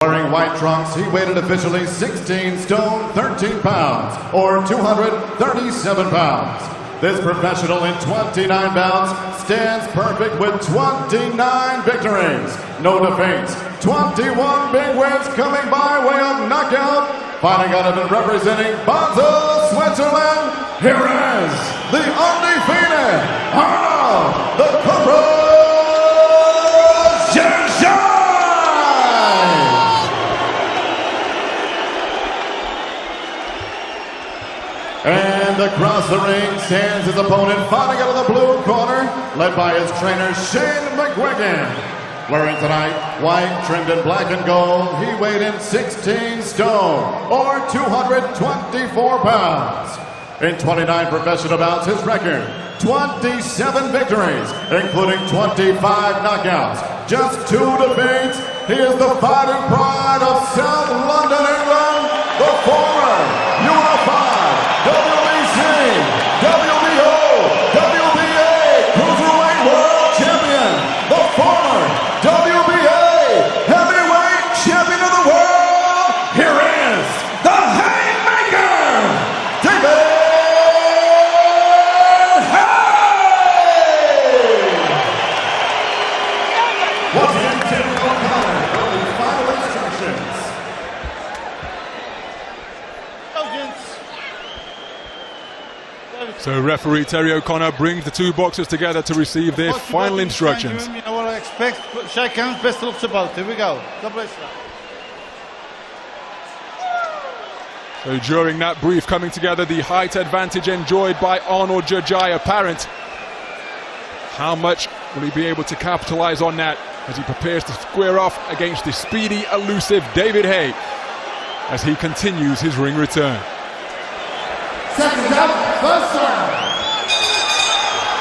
Wearing white trunks, he weighed officially 16 stone, 13 pounds, or 237 pounds. This professional in 29 bouts stands perfect with 29 victories, no defeats, 21 big wins coming by way of knockout. Fighting out of and representing Basel, Switzerland, here is the undefeated Arnold, the Cobra Gjergjaj! And across the ring stands his opponent, fighting out of the blue corner, led by his trainer Shane McGuigan. Wearing tonight white trimmed in black and gold, he weighed in 16 stone, or 224 pounds. In 29 professional bouts, his record, 27 victories, including 25 knockouts, just 2 defeats. He is the fighting pride of South London, England, the former unified WBC, WBO, WBA Cruiserweight World Champion, the former WBA Heavyweight Champion of the World. Here is the Haymaker, David Haye! Once again, Terry O'Connor, early final instructions. So referee Terry O'Connor brings the two boxers together to receive their final instructions. You know what I expect. Shake hands, best of luck to both. Here we go. God bless you. So during that brief coming together, the height advantage enjoyed by Arnold Gjergjaj apparent. How much will he be able to capitalize on that as he prepares to square off against the speedy, elusive David Haye as he continues his ring return? Seconds up, first round.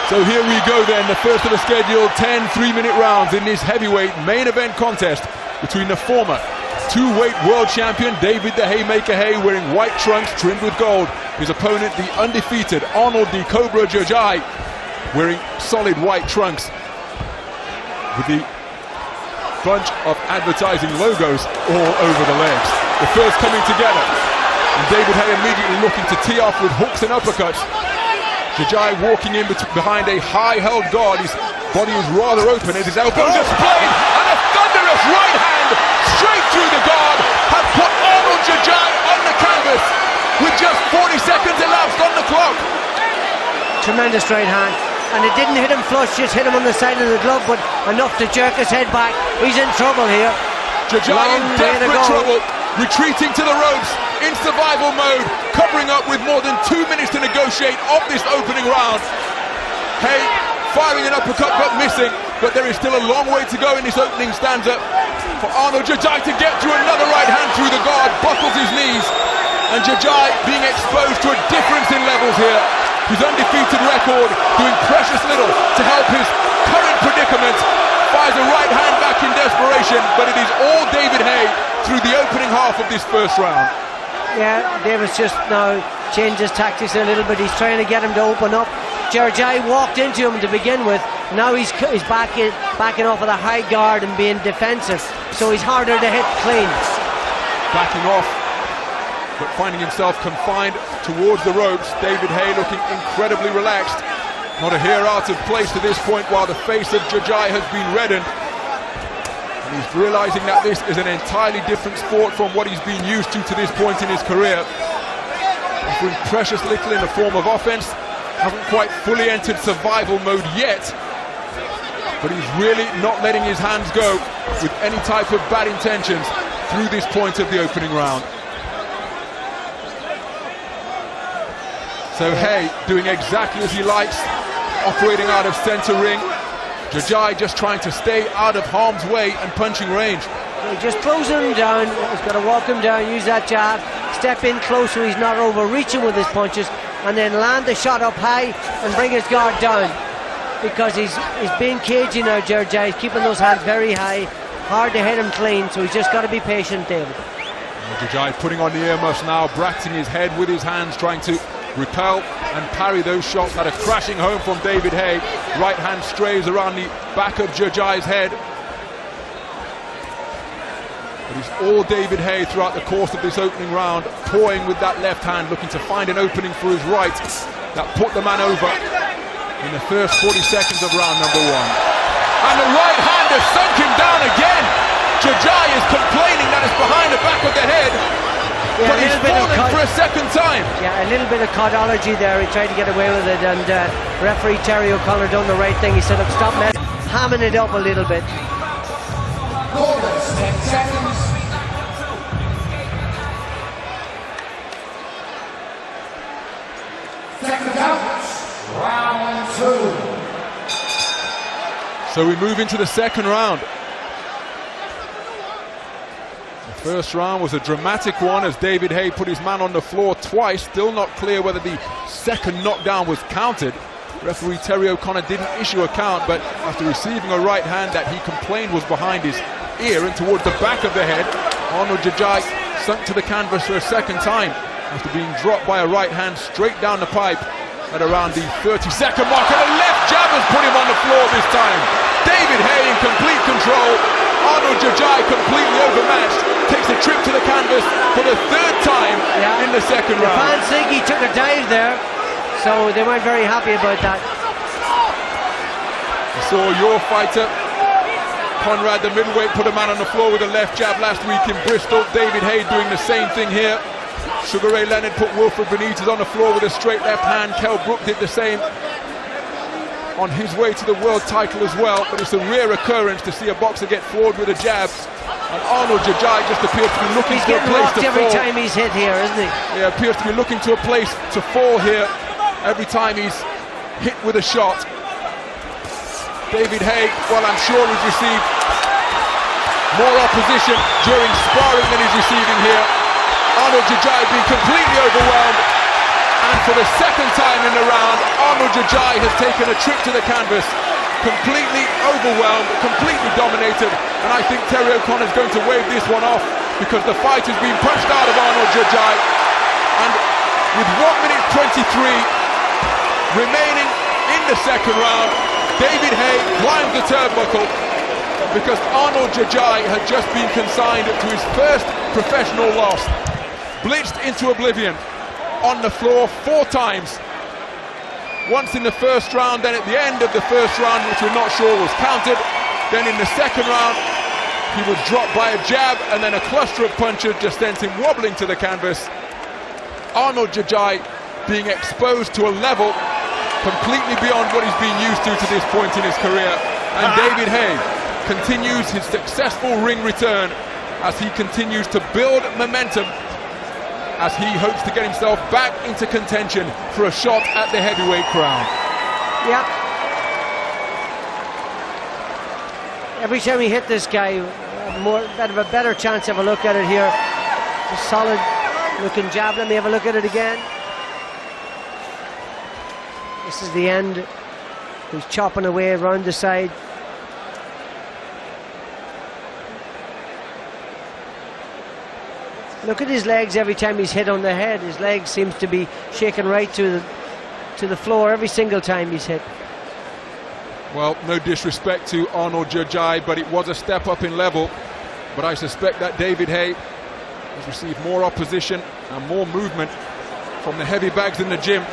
So here we go then, the first of the scheduled 10 3-minute rounds in this heavyweight main event contest between the former two-weight world champion David the Haymaker Haye, wearing white trunks trimmed with gold. His opponent, the undefeated Arnold the Cobra Gjergjaj, wearing solid white trunks with the bunch of advertising logos all over the legs. The first coming together, and David Haye immediately looking to tee off with hooks and uppercuts. Gjergjaj walking in behind a high-held guard. His body is rather open as his elbows are displayed, and a thunderous right hand straight through the guard has put Arnold Gjergjaj on the canvas with just 40 seconds elapsed on the clock. Tremendous right hand, and it didn't hit him flush, just hit him on the side of the glove, but enough to jerk his head back. He's in trouble here. Gjergjaj in desperate trouble, retreating to the ropes in survival mode, covering up with more than 2 minutes to negotiate of this opening round. Haye firing an uppercut but missing, but there is still a long way to go in this opening stanza for Arnold Gjergjaj to get to another right hand through the guard, buckles his knees, and Gjergjaj being exposed to a difference in levels here. His undefeated record doing precious little to help his current predicament. Fires a right hand back in desperation, but it is all David Haye through the opening half of this first round. Yeah, David's just now changed his tactics a little bit. He's trying to get him to open up. Gjergjaj walked into him to begin with. Now he's backing off with a high guard and being defensive, so he's harder to hit clean. Backing off, but finding himself confined towards the ropes. David Haye looking incredibly relaxed. Not a hair out of place to this point, while the face of Gjergjaj has been reddened. And he's realizing that this is an entirely different sport from what he's been used to this point in his career. Offering precious little in the form of offense. Haven't quite fully entered survival mode yet. But he's really not letting his hands go with any type of bad intentions through this point of the opening round. So Haye doing exactly as he likes, operating out of center ring. Gjergjaj just trying to stay out of harm's way and punching range. He just closing him down. He's got to walk him down, use that jab, step in close so he's not overreaching with his punches, and then land the shot up high and bring his guard down. Because he's being cagey now, Gjergjaj. He's keeping those hands very high, hard to hit him clean, so he's just got to be patient, David. Gjergjaj putting on the earmuffs now, bracketing his head with his hands, trying to repel and parry those shots that are crashing home from David Haye. Right hand strays around the back of Gjergjaj's head. But It's all David Haye throughout the course of this opening round, toying with that left hand, looking to find an opening for his right that put the man over in the first 40 seconds of round number one. And the right hand has sunk him down again. Gjergjaj is complaining that it's behind the back of the head, but he's falling for a second time. Yeah, a little bit of codology there. He tried to get away with it, and referee Terry O'Connor done the right thing. He said, "Look, stop hamming it up a little bit." 10 seconds. Second out. Round 2. So we move into the second round. The first round was a dramatic one as David Haye put his man on the floor twice. Still not clear whether the second knockdown was counted. Referee Terry O'Connor didn't issue a count, but after receiving a right hand that he complained was behind his ear and towards the back of the head, Arnold Gjergjaj sunk to the canvas for a second time after being dropped by a right hand straight down the pipe at around the 30-second mark, and a left jab has put him on the floor this time. David Haye in complete control. Arnold Gjergjaj completely overmatched, takes a trip to the canvas for the third time in the second round. The fans think he took a dive there, so they weren't very happy about that. You saw your fighter Conrad, the middleweight, put a man on the floor with a left jab last week in Bristol. David Haye doing the same thing here. Sugar Ray Leonard put Wilfred Benitez on the floor with a straight left hand. Kell Brook did the same on his way to the world title as well, but it's a rare occurrence to see a boxer get floored with a jab. And Arnold Gjergjaj just appears to be looking to a place to fall. Every time he's hit here, isn't he? Yeah, appears to be looking to a place to fall here every time he's hit with a shot. David Haye, well, I'm sure he's received more opposition during sparring than he's receiving here. Arnold Gjergjaj being completely overwhelmed, and for the second time in the round, Arnold Gjergjaj has taken a trip to the canvas, completely overwhelmed, completely dominated, and I think Terry O'Connor's going to wave this one off because the fight has been punched out of Arnold Gjergjaj, and with 1 minute 23 remaining in the second round, David Haye climbs the turnbuckle because Arnold Gjergjaj had just been consigned to his first professional loss. Blitzed into oblivion on the floor 4 times. Once in the first round, then at the end of the first round, which we're not sure was counted. Then in the second round, he was dropped by a jab, and then a cluster of punches just sent him wobbling to the canvas. Arnold Gjergjaj being exposed to a level completely beyond what he's been used to this point in his career. And David Haye continues his successful ring return as he continues to build momentum, as he hopes to get himself back into contention for a shot at the heavyweight crown. Yeah. Every time we hit this guy, a better chance to have a look at it here. A solid looking jab. Let me have a look at it again. This is the end. He's chopping away around the side. Look at his legs every time he's hit on the head. His legs seems to be shaking right to the floor every single time he's hit. Well, no disrespect to Arnold Gjergjaj, but it was a step up in level. But I suspect that David Haye has received more opposition and more movement from the heavy bags in the gym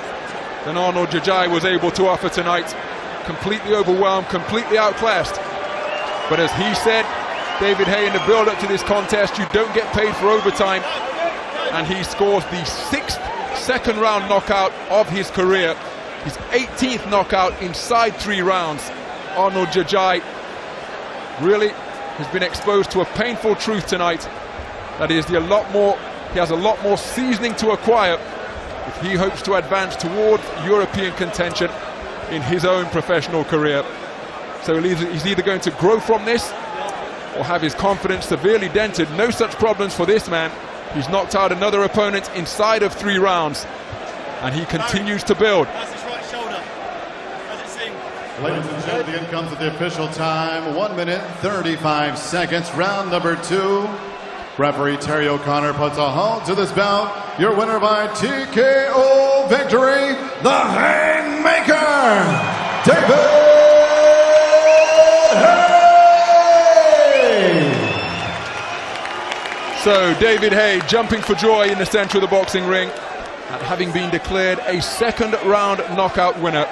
than Arnold Gjergjaj was able to offer tonight. Completely overwhelmed, completely outclassed. But as he said, David Haye, in the build-up to this contest, you don't get paid for overtime, and he scores the 6th second-round knockout of his career, his 18th knockout inside 3 rounds. Arnold Gjergjaj really has been exposed to a painful truth tonight, that is, he has a lot more seasoning to acquire if he hopes to advance toward European contention in his own professional career. So he's either going to grow from this or have his confidence severely dented. No such problems for this man. He's knocked out another opponent inside of 3 rounds, and he continues to build. That's his right shoulder. As it seemed. Ladies and gentlemen, the end comes at the official time. 1 minute, 35 seconds. Round number 2. Referee Terry O'Connor puts a halt to this bout. Your winner by TKO victory, the Haymaker, David Haye. So David Haye jumping for joy in the centre of the boxing ring at having been declared a second round knockout winner